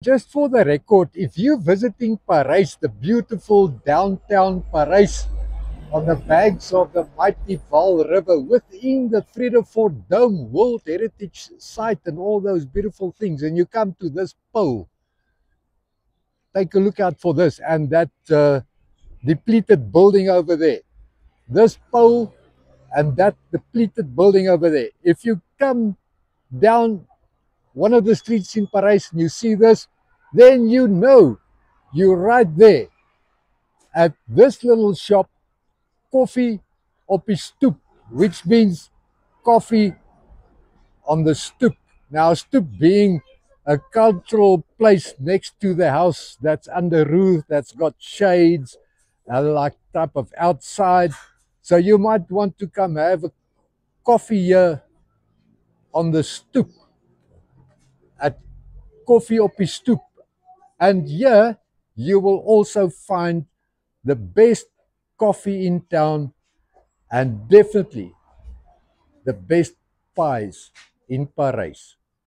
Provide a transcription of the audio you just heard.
Just for the record, if you're visiting Paris, the beautiful downtown Paris, on the banks of the mighty Val River, within the Vredefort Dome World Heritage Site and all those beautiful things, and you come to this pole, take a look out for this and that depleted building over there. This pole and that depleted building over there. If you come down one of the streets in Paris and you see this, then you know you're right there at this little shop, Koffie op die stoep, which means coffee on the stoep. Now, stoep being a cultural place next to the house that's under roof, that's got shades, like type of outside. So you might want to come have a coffee here on the stoep at Koffie op die stoep. And here you will also find the best coffee in town and definitely the best pies in Paris.